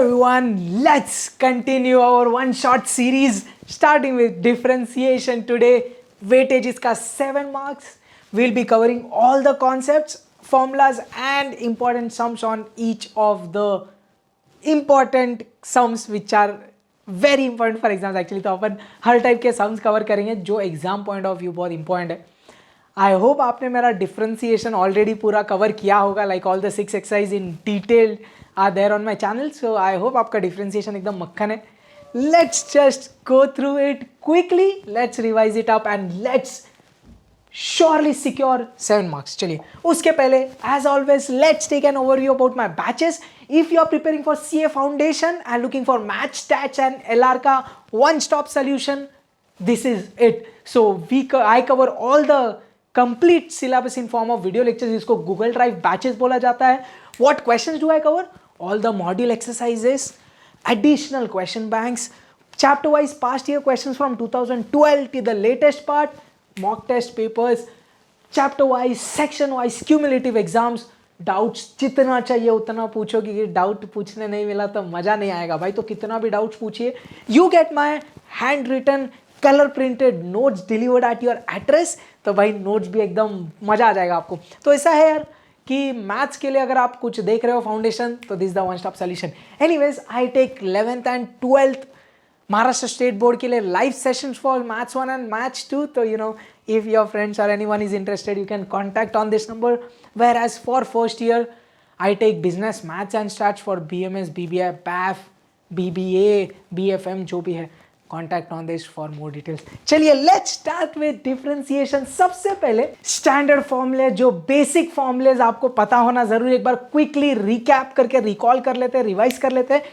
everyone, let's continue our one shot series starting with differentiation today. Weightage is ka 7 marks. We'll be covering all the concepts, formulas and important sums on each of the important sums which are very important for exams. Actually तो अपन हर type के sums cover करेंगे जो exam point of view बहुत important है. I hope आपने मेरा differentiation already पूरा cover किया होगा, like all the 6 exercise in detail are there on my channel. So I hope आपका डिफ्रेंसिएशन एकदम मक्खन है. Let's just go through it quickly, let's revise it up and let's surely secure 7 marks. चलिए उसके पहले as always let's take an overview about my batches. If you are preparing for CA foundation and looking for math, stats and LR का one stop solution, this is it. So I cover all the complete syllabus in form of video lectures. इसको Google Drive batches बोला जाता है. What questions do I cover? All the module exercises, additional question banks, chapter wise past year questions from 2012 to the latest part, mock test papers, chapter wise, section wise, cumulative exams. Doubts जितना चाहिए उतना पूछो, क्योंकि doubt पूछने नहीं मिला तो मज़ा नहीं आएगा भाई. तो कितना भी डाउट्स पूछिए. You get my handwritten colour printed notes delivered at your address. तो भाई नोट्स भी एकदम मज़ा आ जाएगा आपको. तो ऐसा है यार कि मैथ्स के लिए अगर आप कुछ देख रहे हो फाउंडेशन, तो this the one stop solution. Anyways I take 11th and 12th Maharashtra state board के लिए live sessions for maths 1 and maths 2. तो you know if your friends or anyone is interested, you can contact on this number. Whereas for first year I take business maths and stats for BMS, BBI, BAF, BBA, BFM जो भी है. Contact on this for more details. चलिए let's start with differentiation. सबसे पहले standard फॉर्मूले, जो basic formulas आपको पता होना जरूरी, एक बार क्विकली रिकैप करके रिकॉल कर लेते हैं, रिवाइज कर लेते हैं.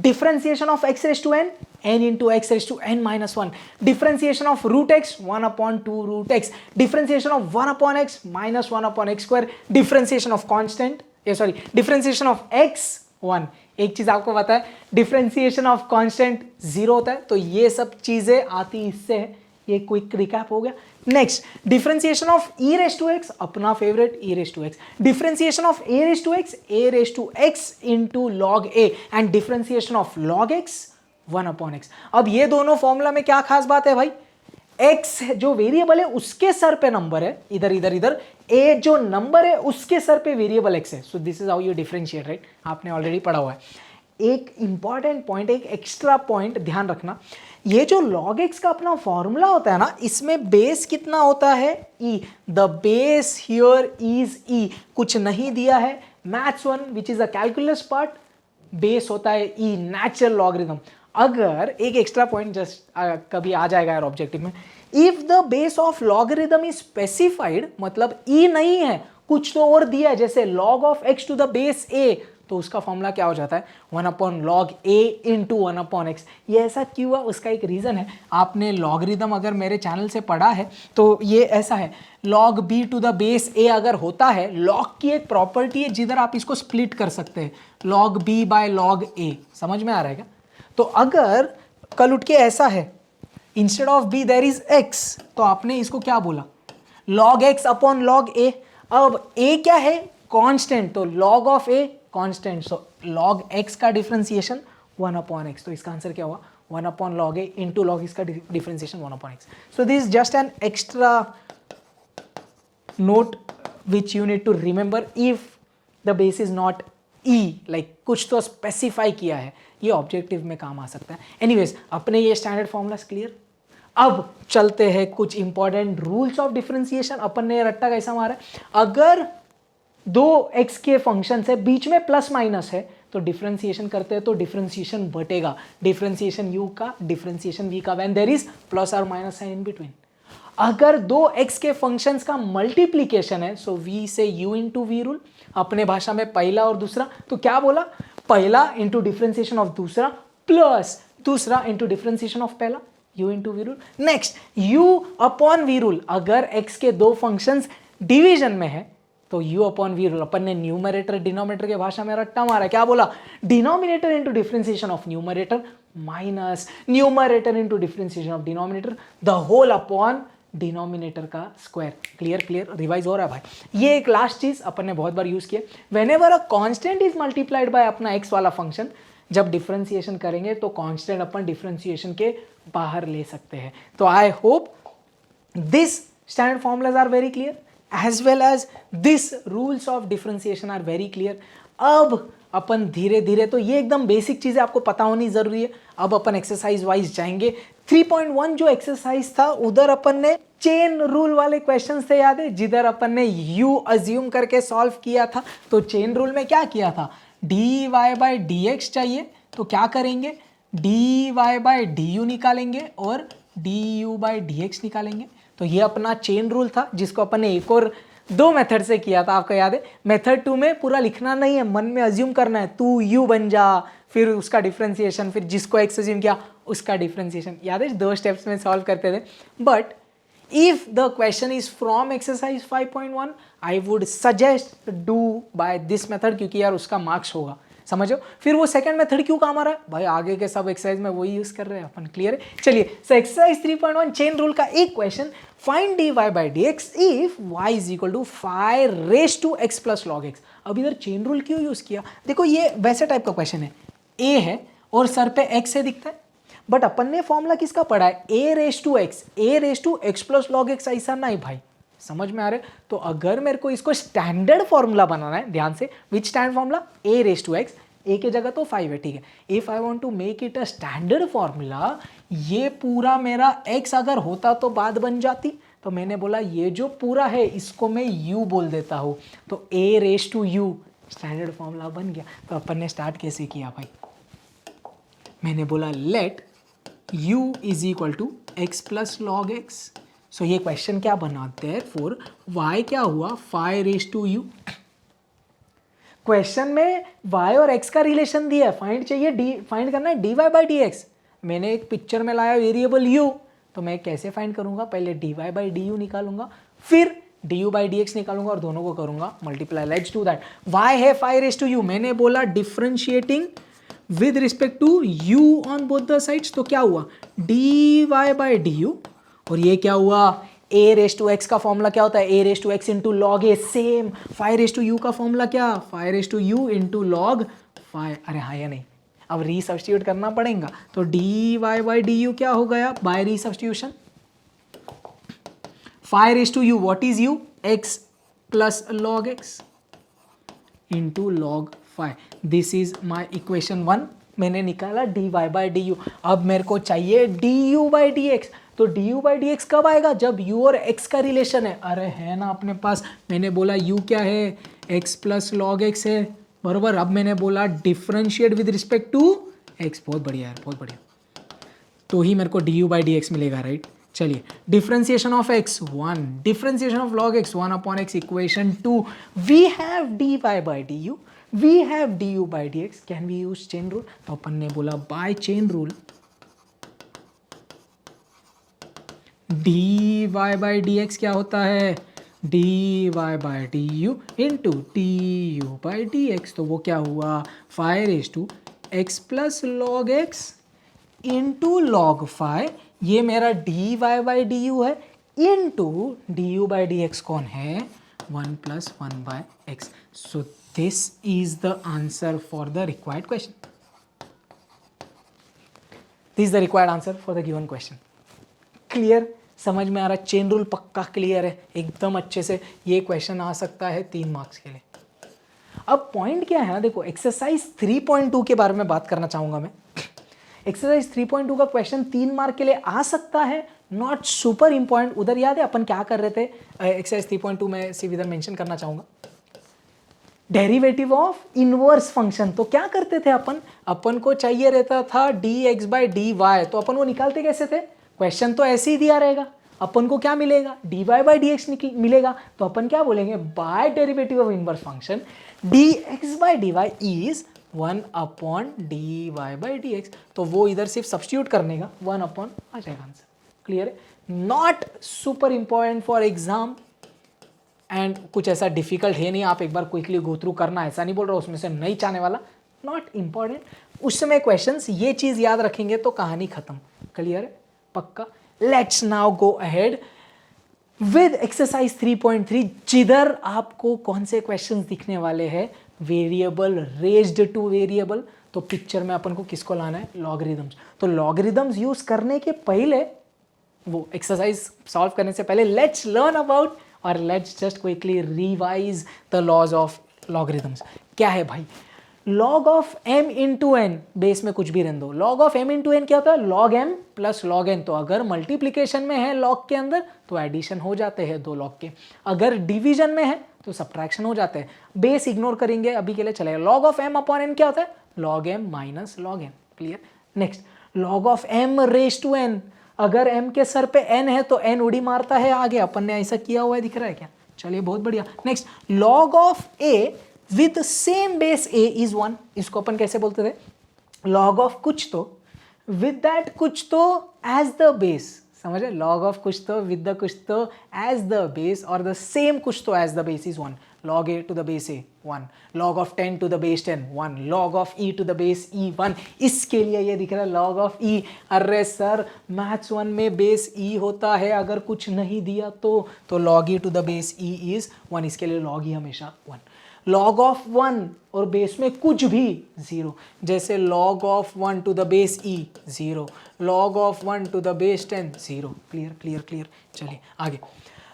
Differentiation of x raised to n, n into x raised to n minus 1. Differentiation of root x, 1 upon 2 root x. Differentiation of 1 upon x minus 1 upon x square. Differentiation of constant, differentiation of x 1. एक चीज आपको पता है, differentiation of constant 0 होता है. तो ये सब चीजें आती इससे है. ये क्विक रिकैप हो गया. Next differentiation of e raise to x, अपना favourite e raise to x. Differentiation of a raise to x into log a and differentiation of log x 1 upon x. अब ये दोनों फॉर्मूला में क्या खास बात है भाई, x जो वेरिएबल है उसके सर पे नंबर है, इधर इधर इधर. a जो नंबर है उसके सर पे वेरिएबल x है. So this is how you differentiate, right. आपने ऑलरेडी पढ़ा हुआ है. एक इंपॉर्टेंट पॉइंट, एक एक्स्ट्रा पॉइंट ध्यान रखना, ये जो log x का अपना फॉर्मूला होता है ना, इसमें बेस कितना होता है, e. The base here is e. कुछ नहीं दिया है. Maths 1 which is a calculus part, base होता है e, नेचुरल लॉगरिथम. अगर एक एक्स्ट्रा पॉइंट जस्ट कभी आ जाएगा यार ऑब्जेक्टिव में, if the base of logarithm is specified, मतलब e नहीं है, कुछ तो और दिया है, जैसे log of x to the base a, तो उसका फॉर्मूला क्या हो जाता है, 1 upon log a into 1 upon x. ये ऐसा क्यों हुआ, उसका एक रीज़न है. आपने लॉगरिथम अगर मेरे चैनल से पढ़ा है तो ये ऐसा है, log b to the base a अगर होता है, log की एक प्रॉपर्टी है जिधर आप इसको स्प्लिट कर सकते हैं, log b by log a. समझ में आ रहा है क्या. तो अगर कल उठ के ऐसा है, instead of b there is x, तो आपने इसको क्या बोला, log x upon log a. अब a क्या है, कांस्टेंट, तो log of a constant. So log x का डिफरेंशिएशन 1 अपॉन x. तो इसका आंसर क्या हुआ, 1 upon log a into log इसका differentiation 1 upon x. So this just an extra note which you need to remember if the base is not e, like कुछ तो specify किया है, ये ऑब्जेक्टिव में काम आ सकता है. एनीवेज अपने ये स्टैंडर्ड फॉर्मूलास क्लियर. अब चलते हैं कुछ इंपॉर्टेंट रूल्स ऑफ डिफरेंशिएशन. अपन ने रट्टा कैसा मारा, अगर दो x के फंक्शन है, बीच में प्लस माइनस है, तो डिफरेंशिएशन करते हैं तो डिफरेंशिएशन बटेगा, डिफरेंशिएशन u का, डिफरेंशिएशन v का, व्हेन देयर इज प्लस और माइनस साइन इन बिटवीन. अगर दो x के फंक्शंस का मल्टीप्लीकेशन है, सो v से u इंटू वी रूल, अपने भाषा में पहला और दूसरा, तो क्या बोला, पहला इंटू डिफरेंशिएशन ऑफ दूसरा प्लस दूसरा इंटू डिफरेंशिएशन ऑफ पहला, u into we rule. Next u upon we rule, अगर x के दो फंक्शंस डिवीजन में है तो u अपॉन वी रूल. अपन ने न्यूमरेटर डिनोमिनेटर के भाषा में रट्टा मारा, क्या बोला, denominator into differentiation of numerator minus numerator into differentiation of denominator, the whole upon denominator का स्क्वायर. क्लियर रिवाइज हो रहा है भाई. ये एक लास्ट चीज अपन ने बहुत बार यूज किया, whenever a constant is multiplied by अपना x वाला फंक्शन, जब डिफ्रेंसिएशन करेंगे तो कांस्टेंट अपन डिफ्रेंसिएशन के बाहर ले सकते हैं। तो I hope this standard formulas are very clear as well as this rules of differentiation are very clear. अब अपन धीरे धीरे, तो ये एकदम बेसिक चीज़ें आपको पता होनी ज़रूरी है। अब अपन एक्सरसाइज वाइज जाएंगे। 3.1 जो एक्सरसाइज था उधर अपन ने चेन रूल वाले क्वेश्चंस थे, याद है, जिधर अपन ने u अज्यूम करके सॉल्व किया था। तो चेन रूल में क्या किया था, dy बाई dx चाहिए तो क्या करेंगे, dy बाई du निकालेंगे और du बाई dx निकालेंगे। तो ये अपना चेन रूल था जिसको अपन ने एक और 2 मेथड से किया था, आपको याद है। मेथड 2 में पूरा लिखना नहीं है, मन में अज्यूम करना है, तू u बन जा, फिर उसका डिफ्रेंसिएशन, फिर जिसको x अज्यूम किया उसका डिफ्रेंसिएशन, याद है 2 स्टेप्स में सॉल्व करते थे। But if the question is from exercise 5.1 I would suggest do by this method, क्योंकि यार उसका मार्क्स होगा, समझो। फिर वो सेकंड मेथड क्यों काम आ रहा है भाई, आगे के सब एक्सरसाइज में वही यूज कर रहे हैं अपन, क्लियर है। चलिए, सो एक्सरसाइज 3.1 चेन रूल का एक question, find dy by dx if y is equal to 5 raise to x plus log x। अब इधर चेन रूल क्यों यूज किया, देखो ये वैसे टाइप का क्वेश्चन है, a है और सर पे x है दिखता है, बट अपन ने फॉर्मूला किसका पढ़ा है, a raise to x plus log x, ऐसा नहीं भाई, समझ में आ रहा है। तो अगर मेरे को इसको स्टैंडर्ड फॉर्मूला बनाना है, ध्यान से, which standard formula, a raise to x, a की जगह तो 5 है, ठीक है। If I want to make it a standard formula, ये पूरा मेरा x अगर होता तो बात बन जाती, तो मैंने बोला ये जो पूरा है इसको मैं u बोल देता हूँ, तो a raise to u standard formula बन गया। तो अपन ने स्टार्ट कैसे किया भाई, मैंने बोला let u is equal to x plus log x। So ये क्वेश्चन क्या बनाते हैं, फॉर y क्या हुआ 5 रेज टू u। क्वेश्चन में y और x का रिलेशन दिया है, फाइंड चाहिए, फाइंड करना है dy बाई dx। मैंने एक पिक्चर में लाया वेरिएबल u, तो मैं कैसे फाइंड करूंगा, पहले dy बाई du निकालूंगा, फिर du बाई dx निकालूंगा और दोनों को करूंगा multiply. Let's do that. y है 5 रेज टू u, मैंने बोला differentiating with respect to u on both the sides, तो क्या हुआ dy बाई du, और ये क्या हुआ a रेज टू x का फॉर्मूला क्या होता है, a raise to x into log a, same 5 raise to u का फॉर्मूला क्या, 5 raise to u into log 5, अरे हाँ या नहीं, अब री सब्स्टिट्यूट करना पड़ेगा। तो dy बाई du क्या हो गया by resubstitution, 5 raise to u, what is u, x plus log x into log 5, this is my equation 1। मैंने निकाला dy बाई du। अब मेरे को चाहिए du बाई dx, तो du बाई dx कब आएगा, जब u और x का रिलेशन है, अरे है ना अपने पास, मैंने बोला u क्या है, x प्लस लॉग x है, बरोबर। अब मैंने बोला differentiate with respect to x, बहुत बढ़िया यार, बहुत बढ़िया, तो ही मेरे को du बाई dx मिलेगा, राइट। चलिए, differentiation of x 1, differentiation of log x 1 upon x, equation 2, we have dy by du, we have du by dx, can we use chain rule, तो अपन ने बोला by chain rule dy by dx क्या होता है, dy by du into du by dx, तो वो क्या हुआ 5 raise to x plus log x into log 5, ये मेरा dy बाई du है, इंटू du बाई dx कौन है, 1 plus 1 by x। So this is the answer for the required question, this is the required answer for the given question. Clear, समझ में आ रहा है, chain rule पक्का clear है एकदम अच्छे से, ये क्वेश्चन आ सकता है 3 मार्क्स के लिए। अब पॉइंट क्या है, देखो एक्सरसाइज 3.2 के बारे में बात करना चाहूंगा मैं। एक्सरसाइज 3.2 का क्वेश्चन 3 मार्क के लिए आ सकता है, नॉट सुपर इंपॉर्टेंट। उधर याद है अपन क्या कर रहे थे, एक्सरसाइज 3.2 में सिर्फ इधर मेंशन करना चाहूंगा, डेरिवेटिव ऑफ इनवर्स फंक्शन। तो क्या करते थे अपन को चाहिए रहता था dx बाई dy, तो अपन वो निकालते कैसे थे, क्वेश्चन तो ऐसे ही दिया रहेगा, अपन को क्या मिलेगा dy बाई dx मिलेगा, तो अपन क्या बोलेंगे by derivative of inverse function dx by dy is 1 upon dy by dx, तो वो इधर सिर्फ सब्स्टिट्यूट करने का 1 अपॉन आ जाएगा आंसर। क्लियर है, not super important for exam and कुछ ऐसा डिफिकल्ट है नहीं, आप एक बार क्विकली गो थ्रू करना, ऐसा नहीं बोल रहा उसमें से नहीं चाहने वाला, नॉट इंपॉर्टेंट। उस समय क्वेश्चंस ये चीज याद रखेंगे तो कहानी खत्म। क्लियर है, पक्का। Let's now go ahead with exercise 3.3, जिधर आपको कौन से क्वेश्चंस दिखने वाले हैं, वेरिएबल रेज्ड टू वेरिएबल। तो पिक्चर में अपन को किसको लाना है, लॉगरिदम्स। तो लॉगरिदम्स यूज करने के पहले, वो एक्सरसाइज सॉल्व करने से पहले लेट्स लर्न अबाउट और let's just quickly revise the laws of logarithms. क्या है भाई, log of m into n, base में कुछ भी रहने दो, log of m into n क्या होता है, log m plus log n। तो अगर मल्टीप्लीकेशन में है लॉग के अंदर तो एडिशन हो जाते हैं दो लॉग के, अगर डिवीजन में है तो सब्ट्रैक्शन हो जाते हैं। बेस इग्नोर करेंगे अभी के लिए चलेगा। Log of m upon n क्या होता है, log m minus log n। Clear. Next, log of m raise to n, अगर m के सर पे n है तो n उड़ी मारता है आगे, अपन ने ऐसा किया हुआ है, दिख रहा है क्या, चलिए बहुत बढ़िया। Next, log of a with same base a is 1, इसको अपन कैसे बोलते थे, लॉग ऑफ कुछ तो विद दैट कुछ तो एज द बेस, समझे, लॉग ऑफ कुछ तो विद द कुछ तो एज द बेस और द सेम कुछ तो as the base is 1, log a to the base a 1, log of 10 to the base 10 1, log of e to the base e 1। इसके लिए ये दिख रहा है log of e। अरे सर मैथ्स 1 में बेस e होता है, अगर कुछ नहीं दिया तो log e to the base e is 1, इसके लिए log e हमेशा 1। log of 1 और बेस में कुछ भी 0, जैसे log of 1 to the base e 0, log of 1 to the base 10 0। Clear clear clear, चलिए आगे।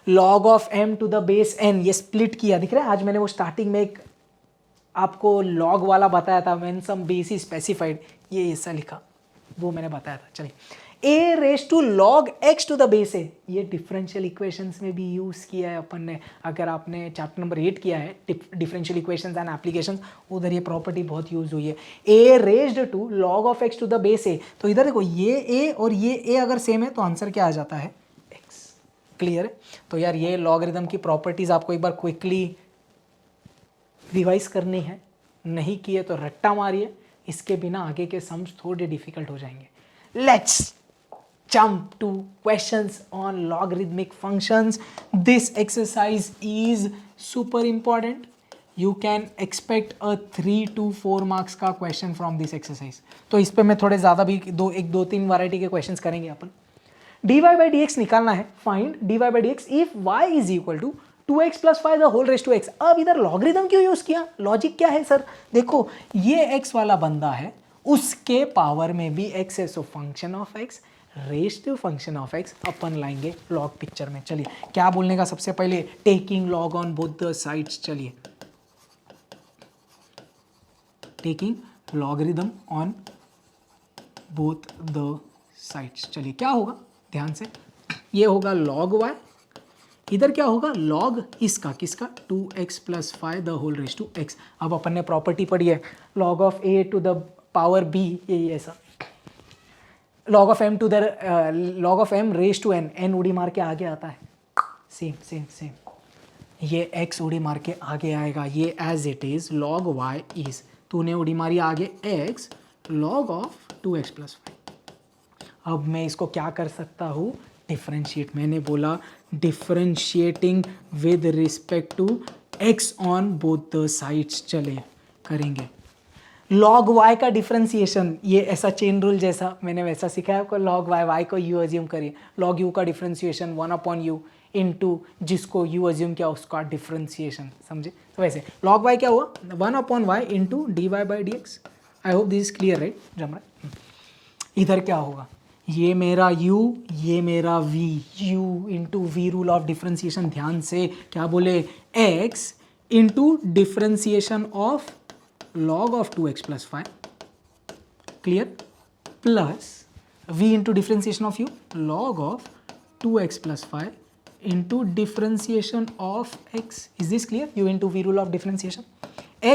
log of m to the base n, ये स्प्लिट किया, दिख रहा है, आज मैंने वो स्टार्टिंग में एक आपको log वाला बताया था, when some base is specified, ये ऐसा लिखा, वो मैंने बताया था। चलिए, a raise to log x to the base a, ये डिफरेंशियल इक्वेशंस में भी यूज़ किया है अपन ने। अगर आपने चैप्टर नंबर 8 किया है डिफरेंशियल इक्वेशंस एंड एप्लीकेशंस, उधर ये प्रॉपर्टी बहुत यूज हुई है। a raised to log of x to the base a, तो इधर देखो ये a और ये a अगर सेम है तो आंसर क्या आ जाता है, x। क्लियर है। तो यार ये लॉगरिदम की प्रॉपर्टीज आपको एक बार क्विकली रिवाइज करनी है, नहीं किए तो रट्टा मारिए, इसके बिना आगे के सम्स थोड़े डिफिकल्ट हो जाएंगे। Let's jump to questions on logarithmic functions. This exercise is super important. You can expect a 3 to 4 marks का question from this exercise. तो इस पे मैं थोड़े ज़्यादा भी दो तीन वैरायटी के questions करेंगे अपन। dy by dx निकालना है, find dy by dx if y is equal to 2x plus 5 the whole raised to x। अब इधर लॉगरिदम क्यों यूज किया, लॉजिक क्या है सर, देखो ये x वाला बंदा है, उसके पावर में भी x है, so function of x raise to function of x अपन लाएंगे लॉग पिक्चर में। चलिए क्या बोलने का, सबसे पहले taking log on both the sides, चलिए taking logarithm on both the sides. चलिए क्या होगा, ध्यान से, ये होगा log y, इधर क्या होगा log इसका किसका 2x plus 5 the whole raise to x। अब अपन ने प्रॉपर्टी पढ़ी है log of a to the power b, यही ऐसा log of m to the log of m raise to n, n उड़ी मार के आगे आता है, सेम सेम सेम, ये x उड़ी मार के आगे आएगा, ये as it is log y is, तूने उड़ी मारी आगे x log of 2x plus 5। अब मैं इसको क्या कर सकता हूँ, डिफरेंशिएट, मैंने बोला differentiating with respect to x on both the sides, चले करेंगे। log y का डिफरेंशिएशन, ये ऐसा चेन रूल जैसा मैंने वैसा सिखाया आपको, log y को u अज्यूम करिए, log u का डिफरेंशिएशन 1 अपॉन यू इंटू जिसको u अज्यूम किया उसका डिफरेंशिएशन, समझे। तो वैसे log y क्या हुआ 1 upon y into d y by d x. I hope this is clear right, जमरा। इधर क्या होगा, ये मेरा u, ये मेरा v, u into we rule of differentiation, ध्यान से क्या बोले, x into differentiation of log of 2x plus 5, clear, plus v into differentiation of u log of 2x plus 5 into differentiation of x, is this clear, u into v rule of differentiation,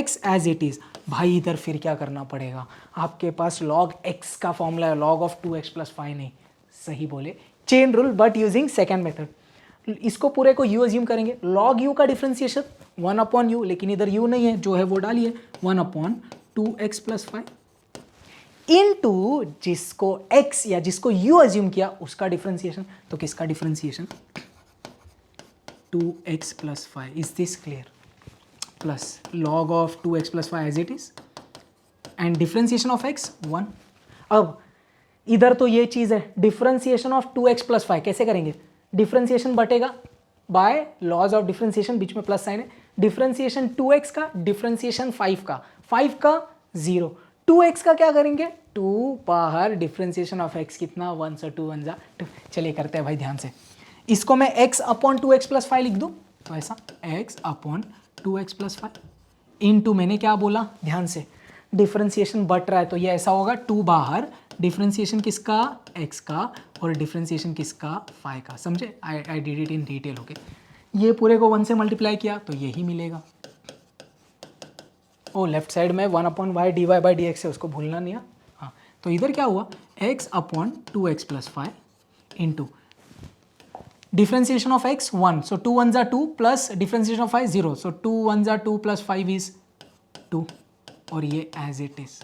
x as it is। भाई इधर फिर क्या करना पड़ेगा, आपके पास log x का formula है, log of 2x plus 5 नहीं, सही बोले chain rule but using second method. इसको पूरे को u अज्यूम करेंगे, log u का डिफरेंशिएशन 1 अपॉन यू, लेकिन इधर u नहीं है, जो है वो डालिए 1 अपॉन 2x प्लस 5 इंटू जिसको x या जिसको u अज्यूम किया उसका डिफरेंशिएशन, तो किसका differentiation 2x plus 5, is this clear, plus log of 2x plus 5 as it is and differentiation of x 1। अब इधर तो ये चीज है, डिफरेंशिएशन ऑफ 2x प्लस 5 कैसे करेंगे, डिफरेंशिएशन बटेगा बाय लॉज ऑफ डिफरेंशिएशन, बीच में प्लस साइन है, डिफरेंशिएशन 2x का, डिफरेंशिएशन 5 का 0, 2x का क्या करेंगे, 2 बाहर, डिफ्रेंसिएशन ऑफ x कितना 1, सो 2 1 जा 2। चलिए करते हैं भाई ध्यान से। इसको मैं x अपॉन 2x प्लस 5 लिख दूं, तो ऐसा x upon 2x plus 5 into, मैंने क्या बोला ध्यान से, डिफ्रेंसिएशन बट रहा है तो ये ऐसा होगा 2 बाहर, डिफ्रेंसिएशन किसका, x का, और डिफ्रेंसिएशन किसका, 5 का। समझे, I did it in detail. Okay, ये पूरे को 1 से मल्टीप्लाई किया तो यही मिलेगा। ओ लेफ्ट साइड में 1 upon y d y by d x है, उसको भूलना नहीं है। हाँ, तो इधर क्या हुआ, x upon 2x plus 5 into differentiation of x 1, सो 2 1 जा 2 प्लस डिफ्रेंसिएशन ऑफ 5 0, सो 2 1 जा 2 प्लस 5 इज 2, और ये एज इट इज।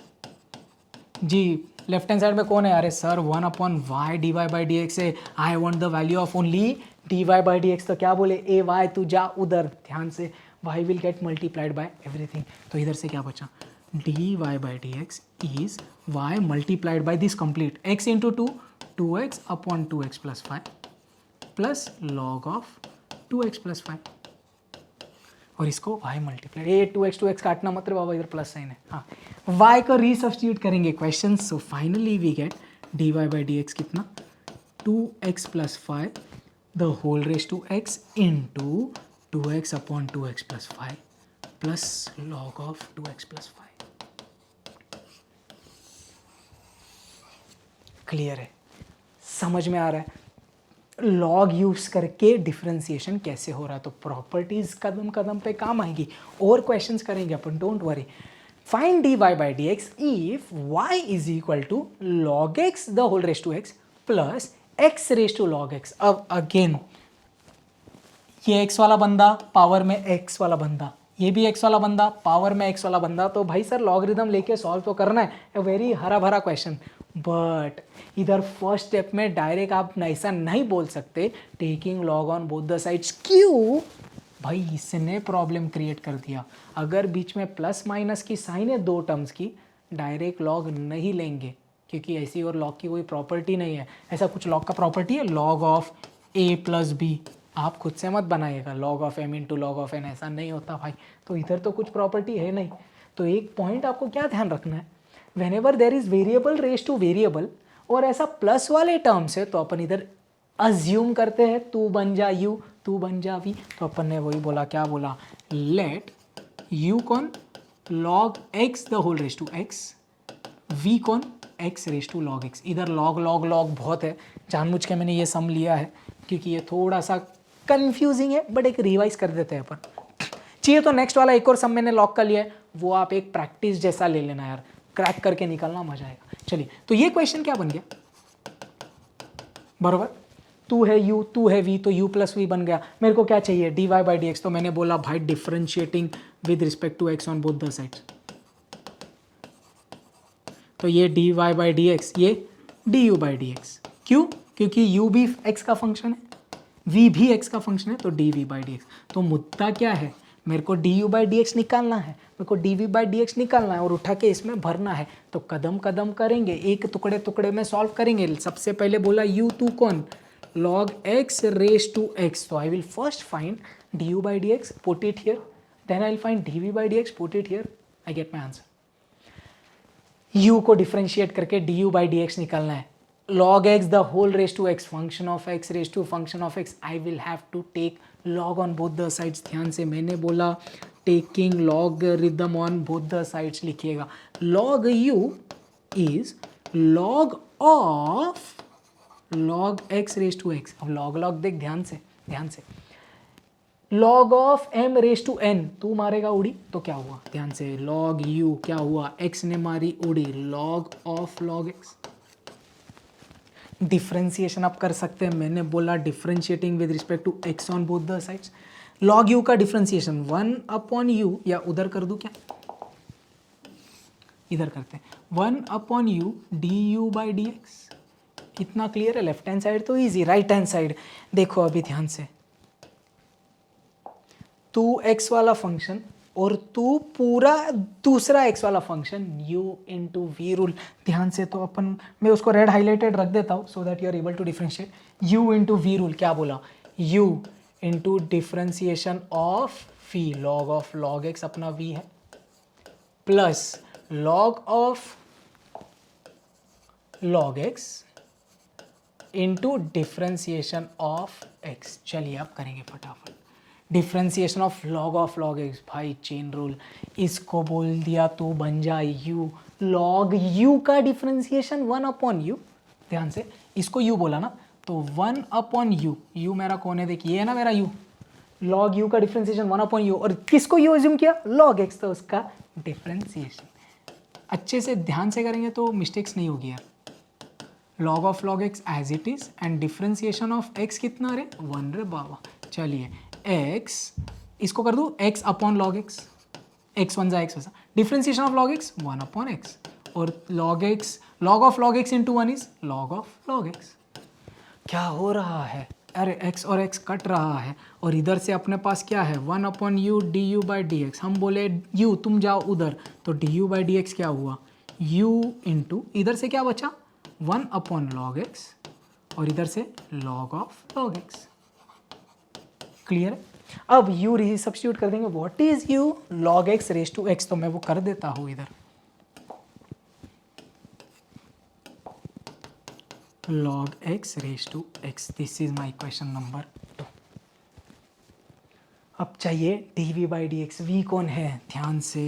जी लेफ्ट हैंड साइड में कौन है, अरे sir 1 upon y d y by d x है, I want the value of only d y by d x, तो क्या बोले, ए वाई तू जा उधर, ध्यान से, y will get multiplied by everything। तो इधर से क्या बचा, dy by dx is y multiplied by this complete x into 2, 2x upon 2x plus 5 plus log of 2x plus 5, और इसको y मल्टीप्लाई, ये 2x काटना मतलब बाबा इधर प्लस साइन है। हाँ, y को रीसब्स्टिट्यूट करेंगे question, so finally we get dy by dx कितना 2x plus 5 the whole raised to x into 2x upon 2x plus 5 plus log of 2x plus 5। Clear है, समझ में आ रहा है लॉग यूज करके डिफरेंशिएशन कैसे हो रहा है। तो प्रॉपर्टीज कदम कदम पे काम आएगी, और क्वेश्चंस करेंगे अपन, don't worry. Find dy by dx if y is equal to log x the whole raised to x plus x raised to log x। अब अगेन ये x वाला बंदा पावर में x वाला बंदा, ये भी x वाला बंदा पावर में x वाला बंदा, तो भाई सर लॉगरिदम लेके सॉल्व तो करना है, ए वेरी हरा भरा क्वेश्चन। बट इधर फर्स्ट स्टेप में डायरेक्ट आप ऐसा नहीं बोल सकते taking log on both the sides. क्यों भाई, इसने प्रॉब्लम क्रिएट कर दिया। अगर बीच में प्लस माइनस की साइन है दो टर्म्स की, डायरेक्ट लॉग नहीं लेंगे, क्योंकि ऐसी और लॉग की कोई प्रॉपर्टी नहीं है। ऐसा कुछ लॉग का प्रॉपर्टी है, log of a plus b, आप खुद से मत बनाइएगा, log of m into log of n, ऐसा नहीं होता भाई। तो इधर तो कुछ प्रॉपर्टी है नहीं। तो एक पॉइंट आपको क्या ध्यान रखना है, whenever there is variable raise to variable और ऐसा प्लस वाले टर्म्स है, तो अपन इधर अज्यूम करते हैं तू बन जा u, तू बन जा v। तो अपन ने वही बोला, क्या बोला, लेट u कौन log x the whole raise to x, v कौन x raise to log x। इधर log log log बहुत है, जानबूझ के मैंने ये सम लिया है क्योंकि ये थोड़ा सा कंफ्यूजिंग है, बट एक रिवाइज कर देते हैं अपन। चाहिए तो नेक्स्ट वाला एक और सम मैंने लॉग कर लिया है, वो आप एक प्रैक्टिस जैसा ले लेना यार, क्रैक करके निकलना, मजा आएगा। चलिए, तो ये क्वेश्चन क्या बन गया, बरोबर, तू है u, तू है v, तो u प्लस वी बन गया। मेरे को क्या चाहिए, dy बाई डी एक्स, तो मैंने बोला भाई differentiating with respect to x on both the sides, तो ये dy बाई डी एक्स, ये du बाई डी एक्स। क्यों, क्योंकि u भी x का फंक्शन है, v भी x का फंक्शन है, तो dv बाई डी एक्स। तो मुद्दा क्या है, मेरे को du बाई डी एक्स निकालना है, मेरे को dv बाई डी एक्स निकालना है और उठा के इसमें भरना है। तो कदम कदम करेंगे, एक टुकड़े टुकड़े में सॉल्व करेंगे। सबसे पहले बोला u तू कौन log x raise to x, तो I will first find du by d x, put it here, then I will find dv by d x, put it here, I get my answer. u को differentiate करके du by d x निकालना है, log x the whole raised to x, function of x raised to function of x, I will have to take log on both the sides। ध्यान से, मैंने बोला taking logarithm on both the sides लिखिएगा। log u is log of log x raised to x। अब log log देख ध्यान से, ध्यान से, log of m raised to n, तू मारेगा उड़ी तो क्या हुआ, ध्यान से, log u क्या हुआ, x ने मारी उड़ी, log of log x। Differentiation आप कर सकते हैं, मैंने बोला differentiating with respect to x on both the sides. log u का डिफ्रेंशिएशन 1 अपॉन u, या उधर कर दूं क्या, इधर करते हैं, 1 upon u du by d x. इतना क्लियर है, लेफ्ट हैंड साइड तो इजी, राइट हैंड साइड देखो अभी ध्यान से, तू x वाला फंक्शन और तू पूरा दूसरा x वाला function, u into we rule. ध्यान से, तो अपन, मैं उसको रेड हाईलाइटेड रख देता हूँ so that you are able to differentiate. u into we rule क्या बोला, u into differentiation of v, log of log x अपना v है, plus log of log x into differentiation of x. चलिए अब करेंगे फटाफट। डिफ्रेंसिएशन ऑफ लॉग एक्स, भाई chain rule, इसको बोल दिया तो बन जाए यू। लॉग यू का डिफ्रेंसिएशन 1 अपॉन यू, ध्यान से इसको यू बोला ना, तो 1 अपॉन यू, यू मेरा कौन है देखिए, ये है ना मेरा यू, लॉग यू का डिफ्रेंसिएशन 1 अपॉन यू, और किसको यू एज्यूम किया, लॉग एक्स, तो उसका डिफ्रेंसिएशन। अच्छे से ध्यान से करेंगे तो मिस्टेक्स नहीं होगी यार। Log of log x as it is and differentiation of x कितना रे 1 रे बाबा। चलिए एक्स, इसको कर दूँ x upon log x, x one जा एक्स वैसा, differentiation of log x 1 upon x, और log x, log of log x into 1 is log of log x. क्या हो रहा है, अरे x और x कट रहा है, और इधर से अपने पास क्या है 1 upon U D u by d x. हम बोले u तुम जाओ उधर, तो D u by d x क्या हुआ u इंटू, इधर से क्या बचा 1 अपॉन लॉग एक्स, और इधर से log of log x. Clear है? अब u सब्स्टिट्यूट कर देंगे, what is u, log x raise to x, तो मैं वो कर देता हूँ इधर, log x raised to x, this is my question number 2। अब चाहिए dv by dx, v कौन है, ध्यान से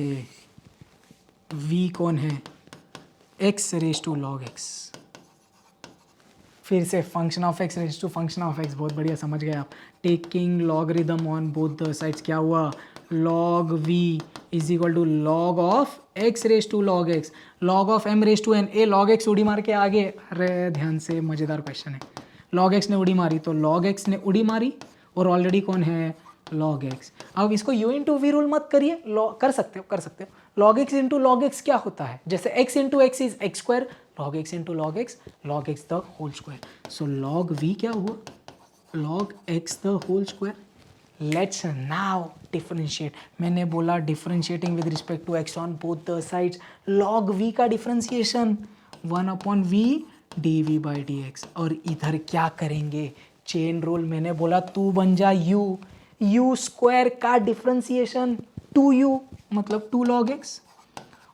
v कौन है, x raised to log x, फिर से function of x raised to function of x, बहुत बढ़िया समझ गए आप। Taking logarithm on both the sides, क्या हुआ log v is equal to log of x raise to log x, log of m raise to n। ए log x उड़ी मार के आगे, अरे ध्यान से मज़ेदार क्वेश्चन है, log x ने उड़ी मारी, तो log x ने उड़ी मारी, और ऑलरेडी कौन है log x। अब इसको u इंटू वी रूल मत करिए, कर सकते हो log x into log x क्या होता है, जैसे x into x is x square, log x into log x the whole square. So log v क्या हुआ log x the whole square. Let's now differentiate, मैंने बोला differentiating with respect to x on both the sides, log v का differentiation 1 upon v dv by dx, और इधर क्या करेंगे chain rule, मैंने बोला तू बन जा u स्क्वायर का डिफरेंशिएशन 2u मतलब 2 log x,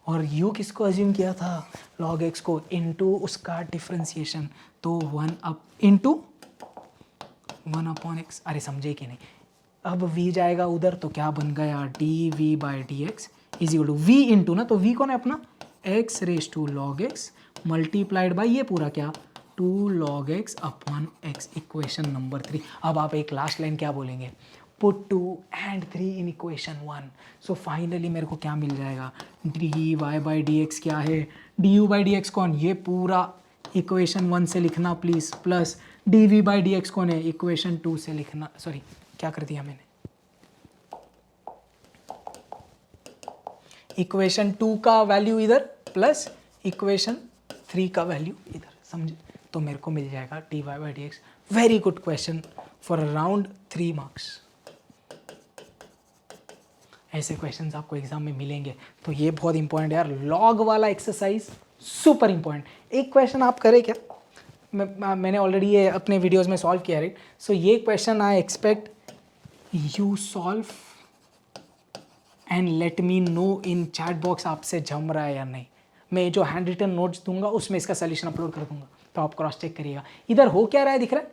और u किसको अज्यूम किया था log x को, इनटू उसका डिफरेंशिएशन, तो 1 अप इनटू 1 अपॉन x। अरे समझे कि नहीं, अब v जाएगा उधर, तो क्या बन गया dv by d x is equal to v into ना, तो v कौन है अपना x raise to log x multiplied by ये पूरा क्या 2 log x upon x, equation number 3। अब आप एक लास्ट लाइन क्या बोलेंगे, put 2 and 3 in equation 1। So finally मेरे को क्या मिल जाएगा, dy बाई डी एक्स क्या है, du बाई डी एक्स कौन, ये पूरा इक्वेशन 1 से लिखना please, plus dv by d x कौन है, इक्वेशन 2 से लिखना, सॉरी क्या कर दिया मैंने, इक्वेशन 2 का वैल्यू इधर प्लस इक्वेशन 3 का वैल्यू इधर, समझे, तो मेरे को मिल जाएगा dy by d x. Very good question for around 3 marks. ऐसे क्वेश्चंस आपको एग्जाम में मिलेंगे, तो ये बहुत इंपॉर्टेंट है यार, लॉग वाला एक्सरसाइज सुपर इंपॉर्टेंट। एक क्वेश्चन आप करें क्या, मैंने ऑलरेडी ये अपने वीडियोस में सॉल्व किया राइट, सो ये question I expect you solve and let me no in chat box आपसे जम रहा है या नहीं। मैं जो हैंड रिटन नोट्स दूंगा उसमें इसका सोल्यूशन अपलोड कर दूंगा, तो आप क्रॉस चेक करिएगा। इधर हो क्या रहा है दिख रहा है,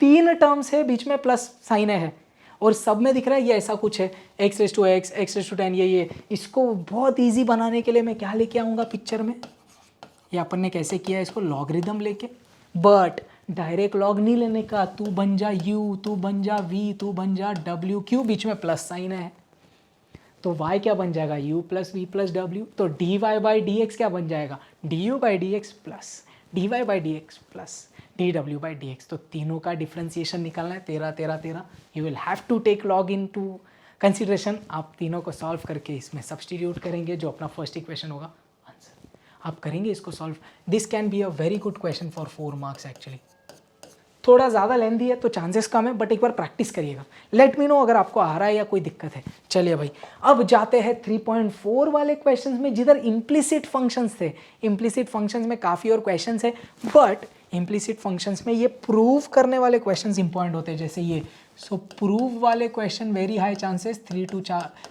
3 टर्म्स है, बीच में प्लस साइन है, और सब में दिख रहा है ये ऐसा कुछ है x raise to x, x raise to 10, ये इसको बहुत ईजी बनाने के लिए मैं क्या लेके आऊँगा पिक्चर में, ये अपन ने कैसे किया इसको लॉगरिदम लेके, बट डायरेक्ट लॉग नहीं लेने का, तू बन जा u, तू बन जा v, तू बन जा w, क्यों बीच में प्लस साइन है, तो y क्या बन जाएगा u प्लस वी प्लस डब्ल्यू, तो dy बाई डी एक्स क्या बन जाएगा du by d x plus dy by d x plus dw by d x. तो तीनों का डिफ्रेंसिएशन निकालना है, 13 13 13, you will have to take log into consideration. आप तीनों को सॉल्व करके इसमें सब्सटीट्यूट करेंगे, जो अपना फर्स्ट इक्वेशन होगा आंसर आप करेंगे इसको solve. This can be a very good question for 4 marks actually. थोड़ा ज़्यादा लेंथी है तो चांसेस कम है, बट एक बार प्रैक्टिस करिएगा, लेट मी नो अगर आपको आ रहा है या कोई दिक्कत है। चलिए भाई अब जाते हैं 3.4 वाले क्वेश्चंस में, जिधर इम्प्लिसिट फंक्शंस थे। इम्प्लिसिट फंक्शंस में काफ़ी और क्वेश्चंस है, बट इम्प्लिसिट फंक्शंस में ये प्रूव करने वाले क्वेश्चंस इंपॉर्टेंट होते हैं, जैसे ये। सो प्रूव वाले क्वेश्चन वेरी हाई चांसेस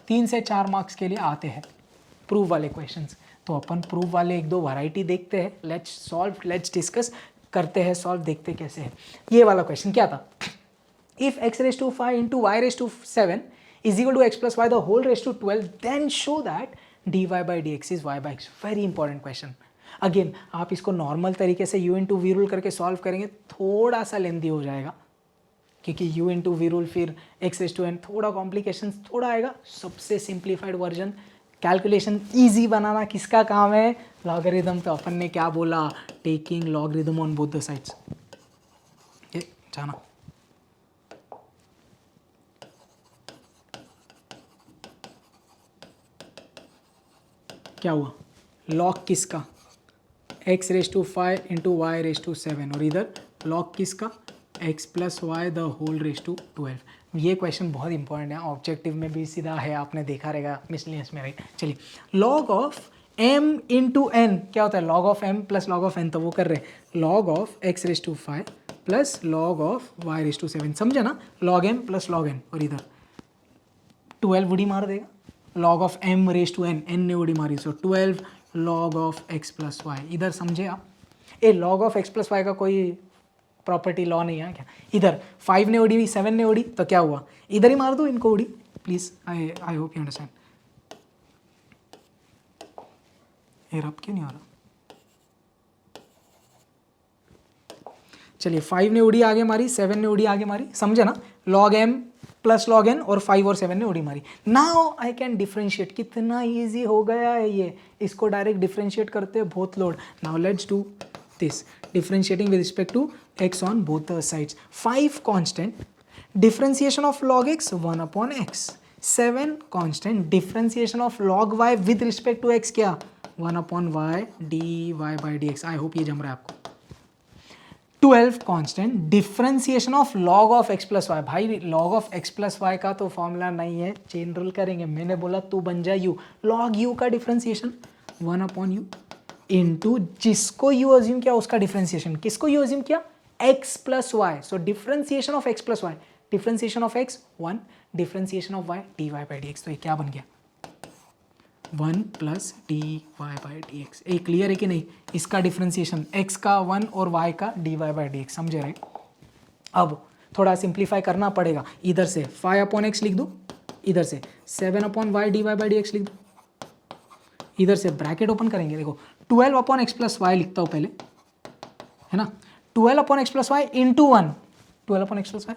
3 से 4 मार्क्स के लिए आते हैं, प्रूव वाले क्वेश्चंस। तो अपन प्रूफ वाले एक दो वैरायटी देखते हैं, लेट्स सॉल्व, लेट्स डिस्कस करते हैं, सॉल्व देखते कैसे है। ये वाला क्वेश्चन क्या था, if x raised to 5 into y raised to 7 is equal to x plus y the whole raised to 12, then show that dy by dx is y by x. Very important question. Again आप इसको normal तरीके से u into we rule करके solve करेंगे, थोड़ा सा लेंदी हो जाएगा, क्योंकि u इंटू वी रूल फिर x रेज टू n, थोड़ा कॉम्प्लिकेशन थोड़ा आएगा। सबसे सिंप्लीफाइड वर्जन, कैलकुलेशन ईजी बनाना किसका काम है, लॉगरिदम। तो अपन ने क्या बोला, taking logarithm on both the sides. ये जाना क्या हुआ, लॉग किसका, x raise to 5 into y raise to 7, और इधर लॉग किसका, x plus y the whole raise to 12। ये क्वेश्चन बहुत इंपॉर्टेंट है, ऑब्जेक्टिव में भी सीधा है, आपने देखा रहेगा मिसलिनियस में, राइट। चलिए, log of m into n क्या होता है, log of m plus log of n, तो वो कर रहे हैं log of x raise to 5 plus log of y raise to 7, समझे ना, log m plus log n, और इधर 12 उड़ी मार देगा, log of m raise to n, n ने उड़ी मारी, so 12 log of x plus y. इधर समझे आप, ये log of x plus y का कोई प्रॉपर्टी लॉ नहीं है क्या, इधर 5 ने उड़ी 7 ने उड़ी, तो क्या हुआ, इधर ही मार दो इनको उड़ी, please, I hope you understand. ये रब क्यों नहीं आ रहा, चलिए 5 ने उड़ी आगे मारी, 7 ने उड़ी आगे मारी, समझे ना, log m plus log n, और 5 और 7 ने उड़ी मारी। नाउ आई कैन डिफ्रेंशिएट, कितना इजी हो गया है ये, इसको डायरेक्ट डिफ्रेंशिएट करते हैं, बहुत load. Now let's do this, differentiating with respect to x on both the sides. 5 constant, differentiation of log x 1 upon x, 7 constant, differentiation of log y with respect to x क्या, 1 upon y dy by dx। I hope ये जम रहा है आपको। 12 constant, differentiation of log of x plus y. भाई log of x plus y का तो formula नहीं है, चेन रूल करेंगे, मैंने बोला तू बन जा u, लॉग u का डिफरेंशिएशन 1 अपॉन u इंटू जिसको u अज्यूम किया उसका डिफरेंशिएशन, किसको u अज्यूम किया, x plus y, so differentiation of x plus y, differentiation of x 1, differentiation of y dy by dx, तो ये क्या बन गया, 1 plus d y by d x. ये क्लियर है कि नहीं, इसका डिफ्रेंसिएशन x का 1 और y का d y by d x, समझे राइट। अब थोड़ा सिंप्लीफाई करना पड़ेगा, इधर से 5 अपॉन एक्स लिख दो, इधर से 7 upon y d y by d x लिख दो, इधर से ब्रैकेट ओपन करेंगे, देखो 12 अपॉन एक्स प्लस वाई लिखता हूँ पहले, है ना, 12 upon x plus y into 1, 12 upon x plus y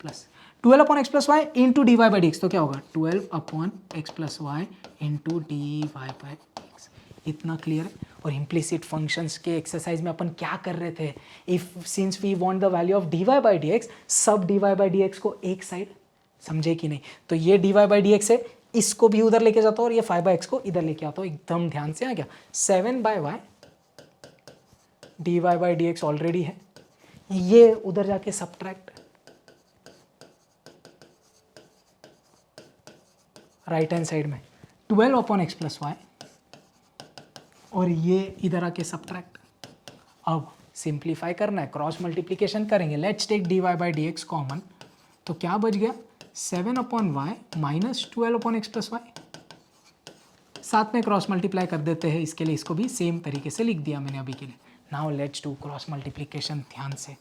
plus 12 upon x plus y into d y by d x, तो क्या होगा 12 upon x plus y into d y by x. इतना clear है। और इम्प्लिसिट फंक्शंस के exercise में अपन क्या कर रहे थे, if since we want the value of d y by d x, सब d y by d x को एक साइड, समझे कि नहीं, तो ये d y by d x है, इसको भी उधर लेके जाता हूँ और ये 5 बाई एक्स को इधर लेके आता हूँ, एकदम ध्यान से आ गया। 7 by y d y by d x already है, ये उधर जाके सब्ट्रैक्ट, राइट हैंड साइड में 12 अपॉन एक्स प्लस वाई, और ये इधर आके सब्ट्रैक्ट। अब सिंप्लीफाई करना है, क्रॉस मल्टीप्लीकेशन करेंगे, let's take d y by d x common, तो क्या बच गया 7 upon y minus 12 upon x plus y, साथ में क्रॉस मल्टीप्लाई कर देते हैं, इसके लिए इसको भी सेम तरीके से लिख दिया मैंने अभी के लिए। Now let's do cross multiplication ध्यान से,